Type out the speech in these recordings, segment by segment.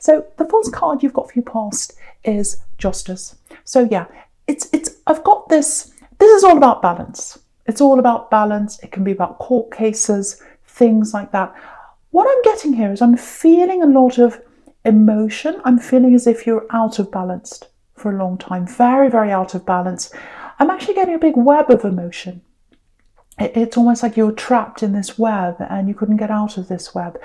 So the first card you've got for your past is Justice. So yeah, I've got this is all about balance. It's all about balance. It can be about court cases, things like that. What I'm getting here is I'm feeling a lot of emotion. I'm feeling as if you're out of balance for a long time, very, very out of balance. I'm actually getting a big web of emotion. It's almost like you were trapped in this web and you couldn't get out of this web.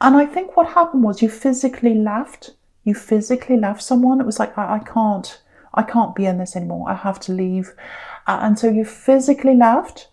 And I think what happened was you physically left. You physically left someone. It was like, I can't be in this anymore. I have to leave. And so you physically left.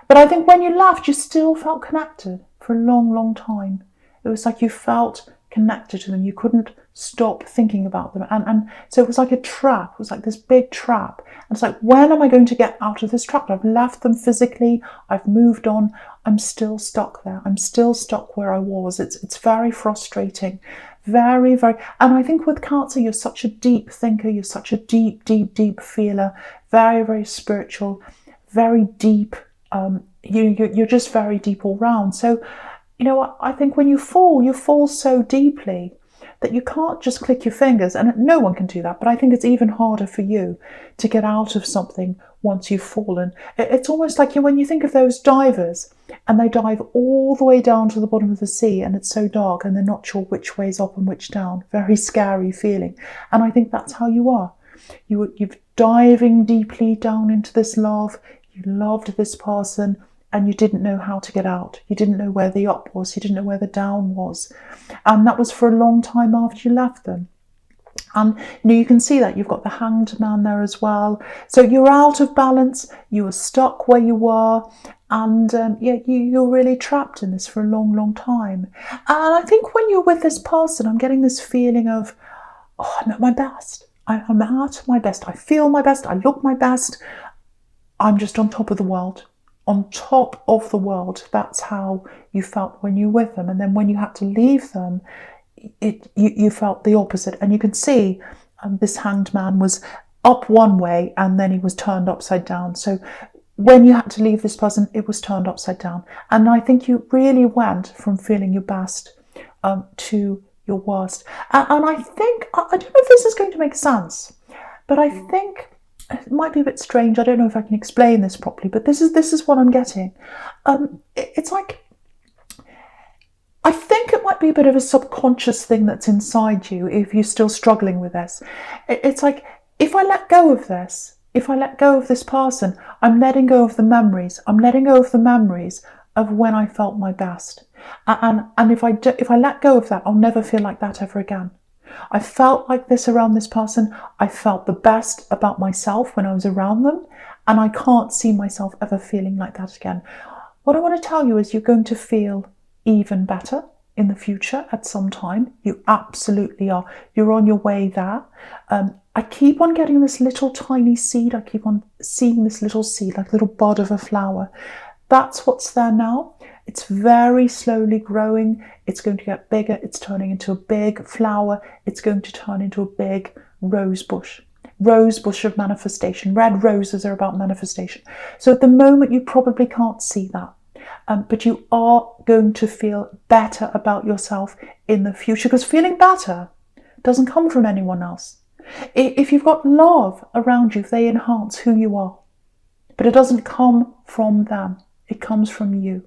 But I think when you left, you still felt connected for a long, long time. It was like you felt connected to them. You couldn't stop thinking about them. And so it was like a trap. It was like this big trap. And it's like, when am I going to get out of this trap? I've left them physically. I've moved on. I'm still stuck there. I'm still stuck where I was. It's very frustrating. Very, very. And I think with Cancer, you're such a deep thinker. You're such a deep, deep, deep feeler. Very, very spiritual. Very deep. You're just very deep all round. So, I think when you fall so deeply that you can't just click your fingers, and no one can do that, but I think it's even harder for you to get out of something once you've fallen. It's almost like when you think of those divers and they dive all the way down to the bottom of the sea and it's so dark and they're not sure which way's up and which down. Very scary feeling. And I think that's how you are. You're diving deeply down into this love. You loved this person and you didn't know how to get out. You didn't know where the up was. You didn't know where the down was. And that was for a long time after you left them. And you can see that you've got the Hanged Man there as well. So you're out of balance. You were stuck where you were. And you're really trapped in this for a long, long time. And I think when you're with this person, I'm getting this feeling of, I'm at my best. I'm at my best. I feel my best. I look my best. I'm just on top of the world. On top of the world. That's how you felt when you were with them. And then when you had to leave them, you felt the opposite. And you can see this Hanged Man was up one way and then he was turned upside down. So when you had to leave this person, it was turned upside down. And I think you really went from feeling your best to your worst. And I think, I don't know if this is going to make sense, but I think it might be a bit strange. I don't know if I can explain this properly, but this is what I'm getting. It's like, I think it might be a bit of a subconscious thing that's inside you if you're still struggling with this. It's like, if I let go of this, if I let go of this person, I'm letting go of the memories. I'm letting go of the memories of when I felt my best. And if I let go of that, I'll never feel like that ever again. I felt like this around this person. I felt the best about myself when I was around them. And I can't see myself ever feeling like that again. What I want to tell you is you're going to feel even better in the future at some time. You absolutely are. You're on your way there. I keep on getting this little tiny seed. I keep on seeing this little seed, like a little bud of a flower. That's what's there now. It's very slowly growing. It's going to get bigger. It's turning into a big flower. It's going to turn into a big rose bush. Rose bush of manifestation. Red roses are about manifestation. So at the moment, you probably can't see that. But you are going to feel better about yourself in the future, because feeling better doesn't come from anyone else. If you've got love around you, they enhance who you are. But it doesn't come from them. It comes from you.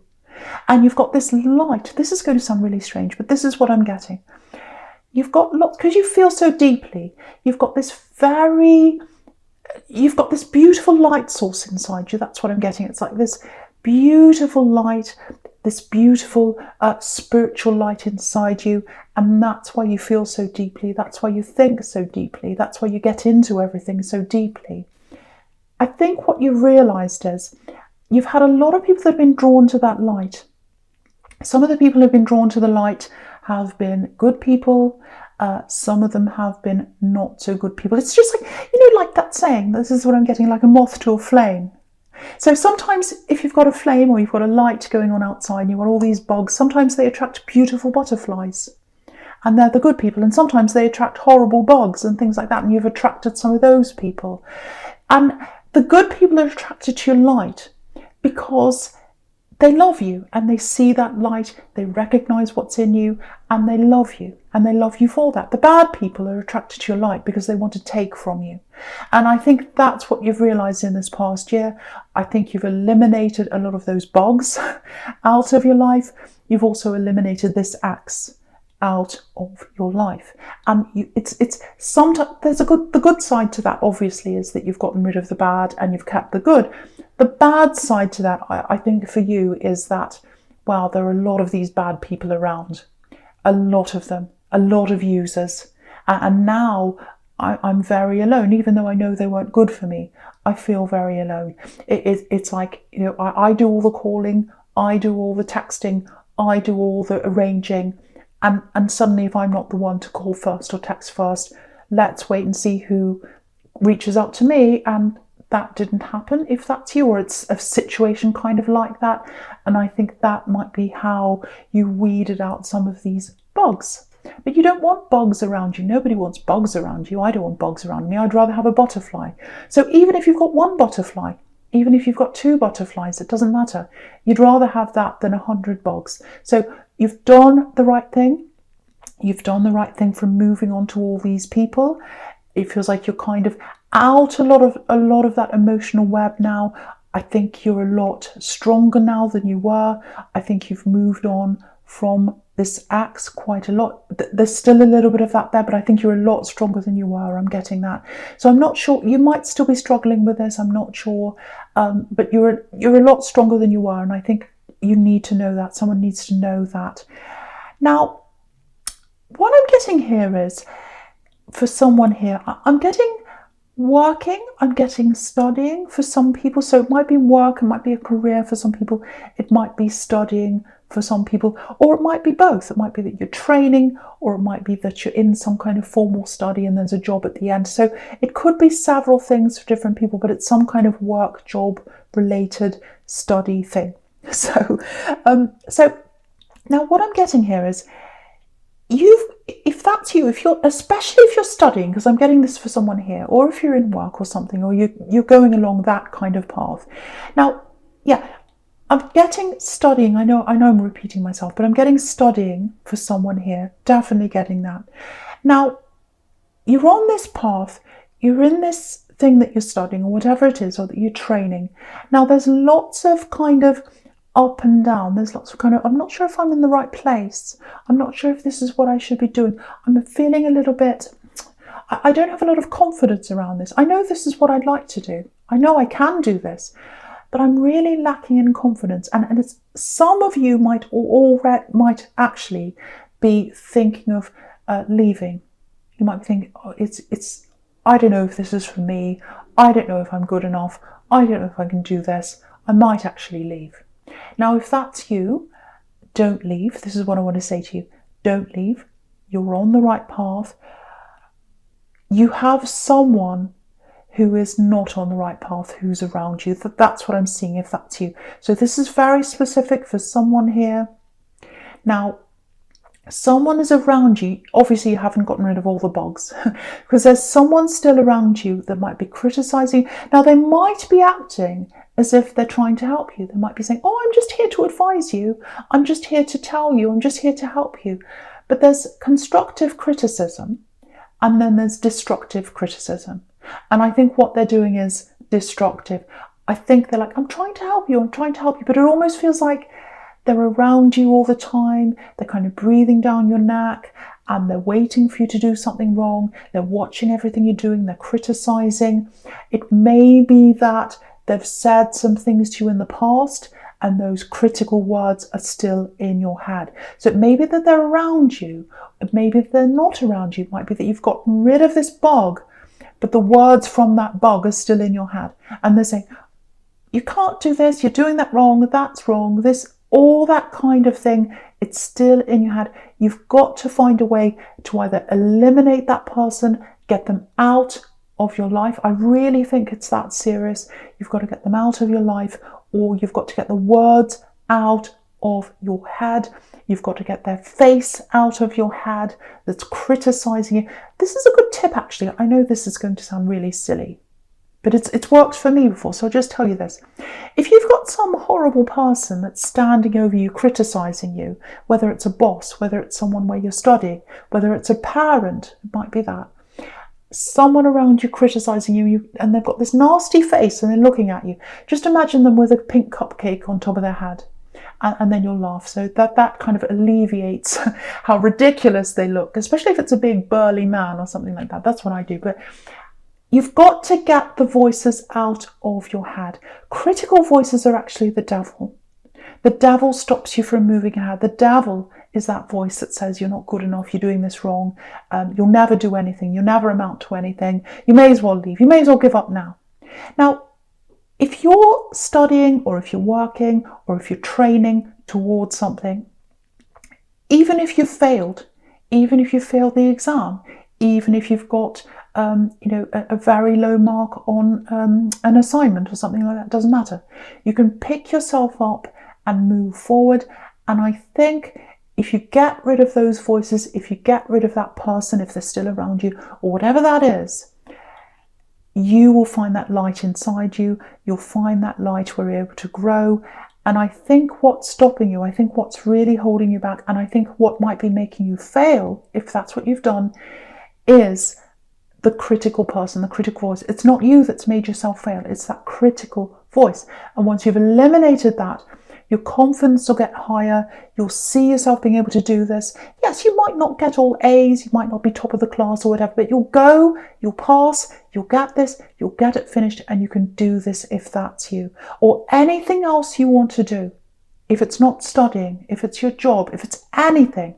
And you've got this light. This is going to sound really strange, but this is what I'm getting. You've got lots, because you feel so deeply, you've got this beautiful light source inside you. That's what I'm getting. It's like this beautiful light, this beautiful spiritual light inside you. And that's why you feel so deeply. That's why you think so deeply. That's why you get into everything so deeply. I think what you've realised is you've had a lot of people that have been drawn to that light. Some of the people who have been drawn to the light have been good people. Some of them have been not so good people. It's just like, like that saying, this is what I'm getting, like a moth to a flame. So sometimes if you've got a flame or you've got a light going on outside and you've got all these bugs, sometimes they attract beautiful butterflies. And they're the good people. And sometimes they attract horrible bugs and things like that. And you've attracted some of those people. And the good people are attracted to your light because they love you and they see that light, they recognize what's in you, and they love you, and they love you for that. The bad people are attracted to your light because they want to take from you. And I think that's what you've realized in this past year. I think you've eliminated a lot of those bugs out of your life. You've also eliminated this axe out of your life, and it's sometimes there's the good side to that, obviously, is that you've gotten rid of the bad and you've kept the good. The bad side to that, I think, for you is that, wow, there are a lot of these bad people around, a lot of them, a lot of users, and now I'm very alone. Even though I know they weren't good for me, I feel very alone. It's like, you know, I do all the calling, I do all the texting, I do all the arranging. And suddenly, if I'm not the one to call first or text first, let's wait and see who reaches out to me. And that didn't happen, if that's you, or it's a situation kind of like that. And I think that might be how you weeded out some of these bugs. But you don't want bugs around you. Nobody wants bugs around you. I don't want bugs around me. I'd rather have a butterfly. So even if you've got one butterfly, even if you've got two butterflies, it doesn't matter. You'd rather have that than 100 bugs. So you've done the right thing. You've done the right thing from moving on to all these people. It feels like you're kind of out a lot of that emotional web now. I think you're a lot stronger now than you were. I think you've moved on from this axe quite a lot. There's still a little bit of that there, but I think you're a lot stronger than you were. I'm getting that. So I'm not sure. You might still be struggling with this. I'm not sure. But you're a lot stronger than you were. And I think you need to know that. Someone needs to know that. Now, what I'm getting here is, for someone here, I'm getting working, I'm getting studying for some people. So it might be work, it might be a career for some people, it might be studying for some people, or it might be both. It might be that you're training, or it might be that you're in some kind of formal study and there's a job at the end. So it could be several things for different people, but it's some kind of work, job related study thing. So now what I'm getting here is, if that's you, especially if you're studying, because I'm getting this for someone here, or if you're in work or something, or you're going along that kind of path. Now, yeah, I'm getting studying. I know I'm repeating myself, but I'm getting studying for someone here. Definitely getting that. Now, you're on this path, you're in this thing that you're studying, or whatever it is, or that you're training. Now, there's lots of kind of up and down. There's lots of kind of, I'm not sure if I'm in the right place. I'm not sure if this is what I should be doing. I'm feeling a little bit, I don't have a lot of confidence around this. I know this is what I'd like to do. I know I can do this, but I'm really lacking in confidence. And it's, some of you might actually be thinking of leaving. You might be thinking, oh, it's, I don't know if this is for me. I don't know if I'm good enough. I don't know if I can do this. I might actually leave. Now, if that's you, don't leave. This is what I want to say to you. Don't leave. You're on the right path. You have someone who is not on the right path, who's around you. That's what I'm seeing, if that's you. So this is very specific for someone here. Now, someone is around you. Obviously, you haven't gotten rid of all the bugs, because there's someone still around you that might be criticizing. Now, they might be acting as if they're trying to help you. They might be saying, oh, I'm just here to advise you. I'm just here to tell you. I'm just here to help you. But there's constructive criticism, and then there's destructive criticism. And I think what they're doing is destructive. I think they're like, I'm trying to help you. I'm trying to help you. But it almost feels like they're around you all the time. They're kind of breathing down your neck, and they're waiting for you to do something wrong. They're watching everything you're doing. They're criticizing. It may be that they've said some things to you in the past, and those critical words are still in your head. So it may be that they're around you. It may be that they're not around you. It might be that you've gotten rid of this bug, but the words from that bug are still in your head. And they're saying, you can't do this. You're doing that wrong. That's wrong. This, all that kind of thing. It's still in your head. You've got to find a way to either eliminate that person, get them out of your life. I really think it's that serious. You've got to get them out of your life, or you've got to get the words out of your head. You've got to get their face out of your head that's criticizing you. This is a good tip, actually. I know this is going to sound really silly, but it's worked for me before, so I'll just tell you this. If you've got some horrible person that's standing over you, criticizing you, whether it's a boss, whether it's someone where you're studying, whether it's a parent, it might be that, someone around you criticizing you, and they've got this nasty face and they're looking at you, just imagine them with a pink cupcake on top of their head, and then you'll laugh. So that kind of alleviates how ridiculous they look, especially if it's a big burly man or something like that. That's what I do. But you've got to get the voices out of your head. Critical voices are actually the devil. The devil stops you from moving ahead. The devil is that voice that says you're not good enough, you're doing this wrong, you'll never do anything, you'll never amount to anything, you may as well leave, you may as well give up now. Now, if you're studying or if you're working or if you're training towards something, even if you've failed, even if you failed the exam, even if you've got a very low mark on an assignment or something like that, doesn't matter. You can pick yourself up and move forward. And I think if you get rid of those voices, if you get rid of that person, if they're still around you, or whatever that is, you will find that light inside you. You'll find that light where you're able to grow. And I think what's stopping you, I think what's really holding you back, and I think what might be making you fail, if that's what you've done, is the critical person, the critical voice. It's not you that's made yourself fail, it's that critical voice. And once you've eliminated that, your confidence will get higher. You'll see yourself being able to do this. Yes, you might not get all A's, you might not be top of the class or whatever, but you'll go, you'll pass, you'll get this, you'll get it finished, and you can do this if that's you. Or anything else you want to do. If it's not studying, if it's your job, if it's anything.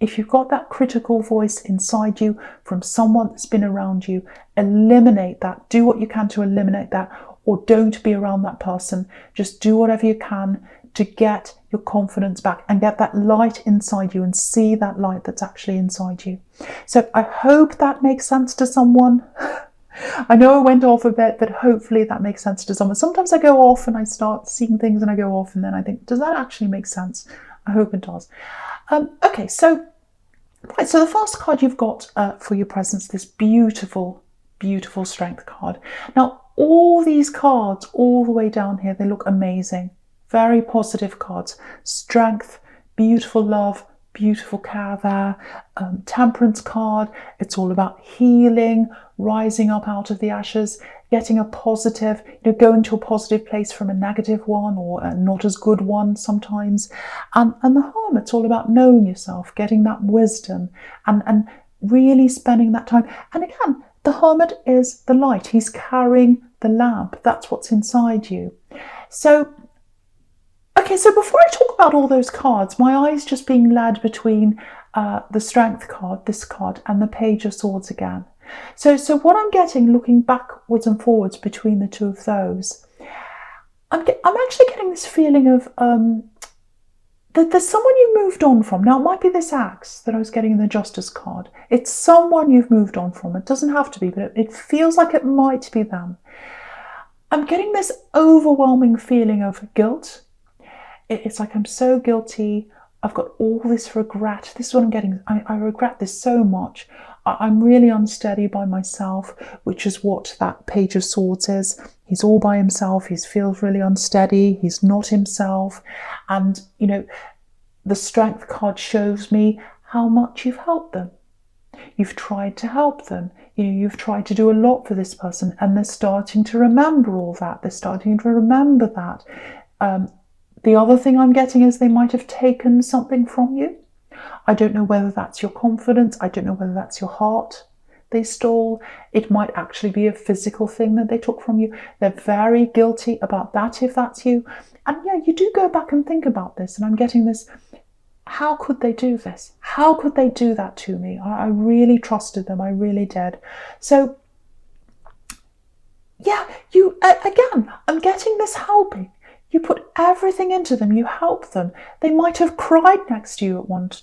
If you've got that critical voice inside you from someone that's been around you, eliminate that. Do what you can to eliminate that, or don't be around that person. Just do whatever you can to get your confidence back and get that light inside you and see that light that's actually inside you. So I hope that makes sense to someone. I know I went off a bit, but hopefully that makes sense to someone. Sometimes I go off and I start seeing things and I go off and then I think, does that actually make sense? I hope it does. Okay, so the first card you've got for your presence, this beautiful, beautiful strength card. Now, all these cards, all the way down here, they look amazing. Very positive cards. Strength, beautiful love, beautiful care there. Temperance card, it's all about healing, rising up out of the ashes, getting a positive, going to a positive place from a negative one or a not as good one sometimes. And the Hermit's all about knowing yourself, getting that wisdom and really spending that time. And again, the Hermit is the light. He's carrying the lamp. That's what's inside you. So, okay, so before I talk about all those cards, my eye's just being led between the Strength card, this card, and the Page of Swords again. So what I'm getting, looking backwards and forwards between the two of those, I'm actually getting this feeling of that there's someone you moved on from. Now, it might be this axe that I was getting in the Justice card. It's someone you've moved on from. It doesn't have to be, but it feels like it might be them. I'm getting this overwhelming feeling of guilt. It's like I'm so guilty. I've got all this regret. This is what I'm getting. I regret this so much. I'm really unsteady by myself, which is what that Page of Swords is. He's all by himself. He feels really unsteady. He's not himself. And, the Strength card shows me how much you've helped them. You've tried to help them. You've tried to do a lot for this person, and they're starting to remember all that. They're starting to remember that. The other thing I'm getting is they might have taken something from you. I don't know whether that's your confidence. I don't know whether that's your heart they stole. It might actually be a physical thing that they took from you. They're very guilty about that if that's you. And yeah, you do go back and think about this, and I'm getting this, how could they do this? How could they do that to me? I really trusted them. I really did. So yeah, again, I'm getting this helping. You put everything into them, you help them. They might have cried next to you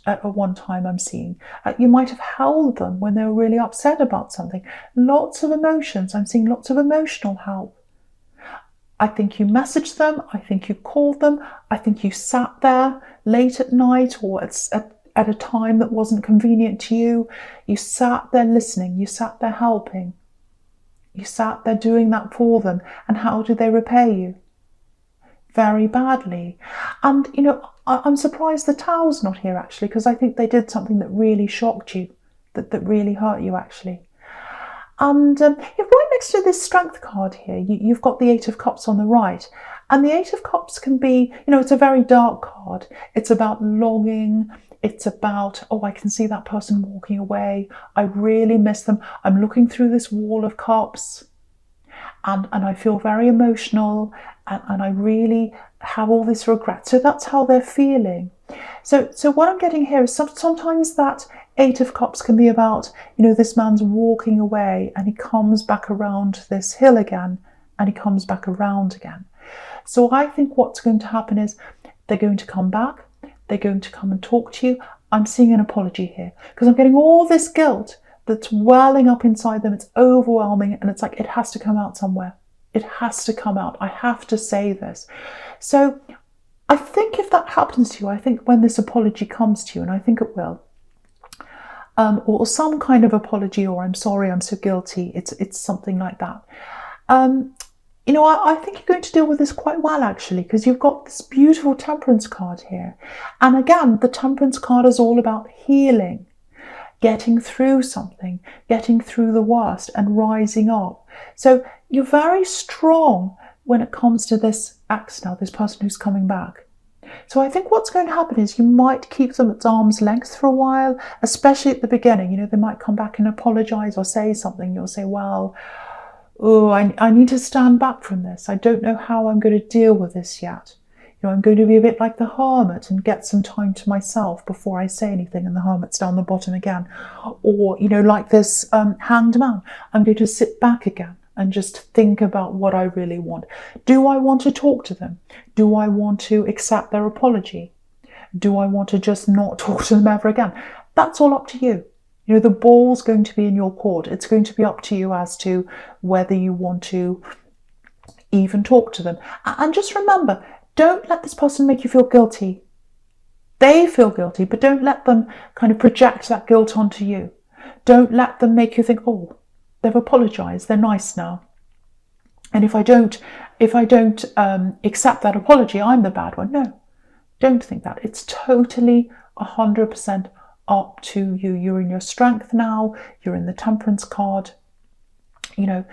at one time, I'm seeing. You might have held them when they were really upset about something. Lots of emotions. I'm seeing lots of emotional help. I think you messaged them. I think you called them. I think you sat there late at night or at a time that wasn't convenient to you. You sat there listening. You sat there helping. You sat there doing that for them, and how did they repay you? Very badly. And, you know, I'm surprised the Tower's not here, actually, because I think they did something that really shocked you, that really hurt you, actually. And right next to this Strength card here, you've got the Eight of Cups on the right. And the Eight of Cups can be, you know, it's a very dark card. It's about longing. It's about, oh, I can see that person walking away. I really miss them. I'm looking through this wall of cups, and I feel very emotional, and I really have all this regret. So that's how they're feeling. So what I'm getting here is sometimes that Eight of Cups can be about, you know, this man's walking away and he comes back around this hill again, and he comes back around again. So I think what's going to happen is they're going to come back. They're going to come and talk to you. I'm seeing an apology here because I'm getting all this guilt that's welling up inside them. It's overwhelming, and it's like it has to come out somewhere. It has to come out. I have to say this. So I think if that happens to you, I think when this apology comes to you, and I think it will, or some kind of apology, or I'm sorry, I'm so guilty, it's something like that. You know, I think you're going to deal with this quite well, actually, because you've got this beautiful Temperance card here. And again, the Temperance card is all about healing, getting through something, getting through the worst and rising up. So you're very strong when it comes to this ex now, this person who's coming back. So I think what's going to happen is you might keep them at arm's length for a while, especially at the beginning. You know, they might come back and apologise or say something. You'll say, well, oh, I need to stand back from this. I don't know how I'm going to deal with this yet. You know, I'm going to be a bit like the hermit and get some time to myself before I say anything, and the hermit's down the bottom again. Or, you know, like this hanged man, I'm going to sit back again and just think about what I really want. Do I want to talk to them? Do I want to accept their apology? Do I want to just not talk to them ever again? That's all up to you. You know, the ball's going to be in your court. It's going to be up to you as to whether you want to even talk to them. And just remember, don't let this person make you feel guilty. They feel guilty, but don't let them kind of project that guilt onto you. Don't let them make you think, oh, they've apologised, they're nice now. And if I don't accept that apology, I'm the bad one. No, don't think that. It's totally 100% up to you. You're in your Strength now. You're in the Temperance card. You know,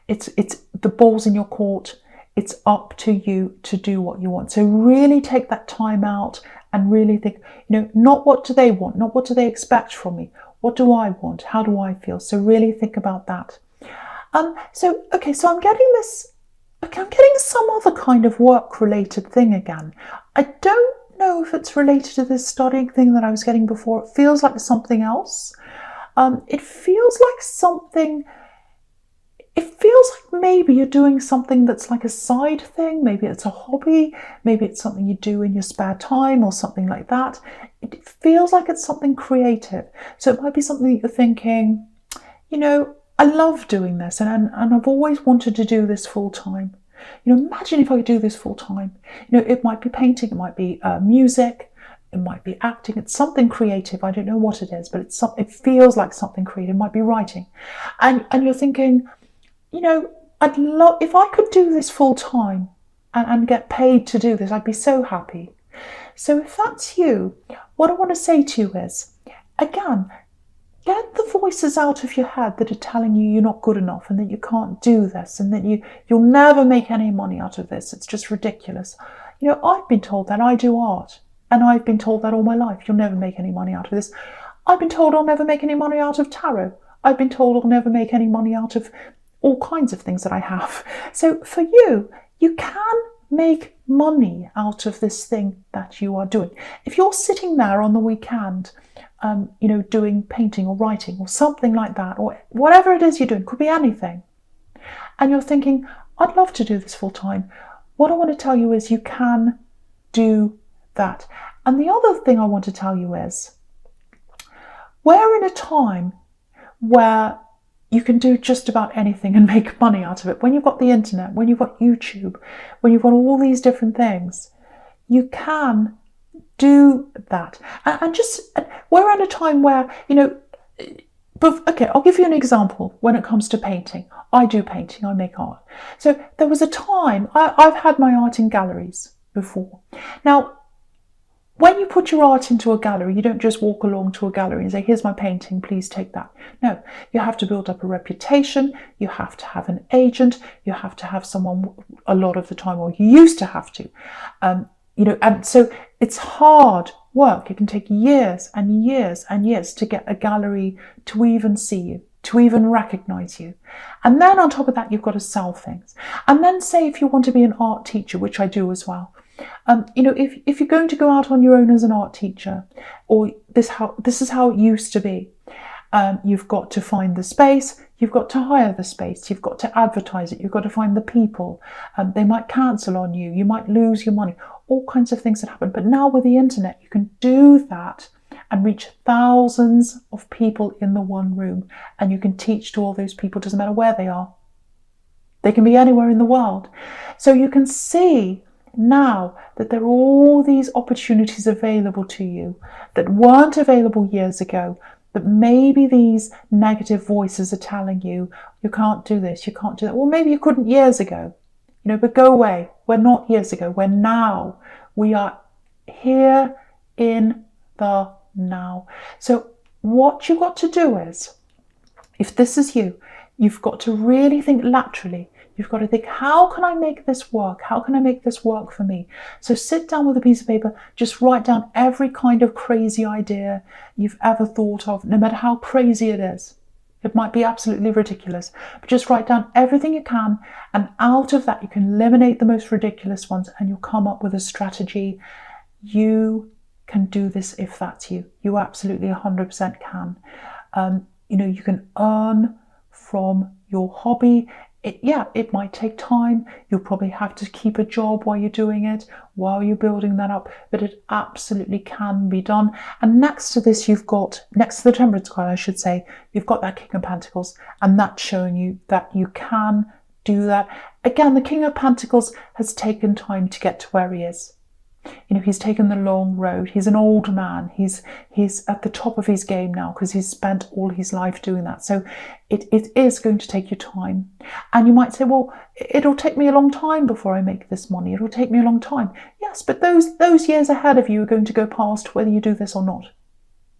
it's the ball's in your court. It's up to you to do what you want. So really take that time out and really think, you know, not what do they want, not what do they expect from me. What do I want? How do I feel? So really think about that. So I'm getting this. Okay, I'm getting some other kind of work-related thing again. I don't know if it's related to this studying thing that I was getting before. It feels like something else. It feels like maybe you're doing something that's like a side thing. Maybe it's a hobby. Maybe it's something you do in your spare time or something like that. It feels like it's something creative. So it might be something that you're thinking, you know, I love doing this, and I've always wanted to do this full time. You know, imagine if I could do this full time. You know, it might be painting, it might be music, it might be acting. It's something creative. I don't know what it is, but it feels like something creative. It might be writing, and you're thinking, you know, I'd love if I could do this full time and get paid to do this. I'd be so happy. So if that's you, what I want to say to you is, again, get the voices out of your head that are telling you you're not good enough and that you can't do this and that you'll never make any money out of this. It's just ridiculous. You know, I've been told that. I do art, and I've been told that all my life. You'll never make any money out of this. I've been told I'll never make any money out of tarot. I've been told I'll never make any money out of all kinds of things that I have. So for you, you can make money out of this thing that you are doing. If you're sitting there on the weekend, you know, doing painting or writing or something like that, or whatever it is you're doing, could be anything, and you're thinking, I'd love to do this full time, what I want to tell you is you can do that. And the other thing I want to tell you is, we're in a time where you can do just about anything and make money out of it. When you've got the internet, when you've got YouTube, when you've got all these different things, you can do that. And just, we're at a time where, you know, But okay, I'll give you an example when it comes to painting. I do painting, I make art. So there was a time, I've had my art in galleries before. Now, when you put your art into a gallery, you don't just walk along to a gallery and say, here's my painting, please take that. No, you have to build up a reputation, you have to have an agent, you have to have someone a lot of the time, or you used to have to. And so it's hard work. It can take years and years and years to get a gallery to even see you, to even recognize you. And then on top of that, you've got to sell things. And then say if you want to be an art teacher, which I do as well, if you're going to go out on your own as an art teacher, or this is how it used to be, you've got to find the space, you've got to hire the space, you've got to advertise it, you've got to find the people. They might cancel on you, you might lose your money, all kinds of things that happen. But now with the internet, you can do that and reach thousands of people in the one room, and you can teach to all those people, doesn't matter where they are. They can be anywhere in the world. So you can see now that there are all these opportunities available to you that weren't available years ago, that maybe these negative voices are telling you, you can't do this, you can't do that. Well, maybe you couldn't years ago, but go away. We're not years ago, we're now. We are here in the now. So what you've got to do is, if this is you, you've got to really think laterally. You've got to think, how can I make this work? How can I make this work for me? So sit down with a piece of paper, just write down every kind of crazy idea you've ever thought of, no matter how crazy it is. It might be absolutely ridiculous, but just write down everything you can, and out of that you can eliminate the most ridiculous ones, and you'll come up with a strategy. You can do this if that's you. You absolutely 100% can. You can earn from your hobby. It might take time. You'll probably have to keep a job while you're doing it, while you're building that up, but it absolutely can be done. And next to this, next to the Temperance card, I should say, you've got that King of Pentacles, and that's showing you that you can do that. Again, the King of Pentacles has taken time to get to where he is. He's taken the long road. He's an old man. He's at the top of his game now because he's spent all his life doing that. So it is going to take you time. And you might say, well, it'll take me a long time before I make this money. It'll take me a long time. Yes, but those years ahead of you are going to go past whether you do this or not.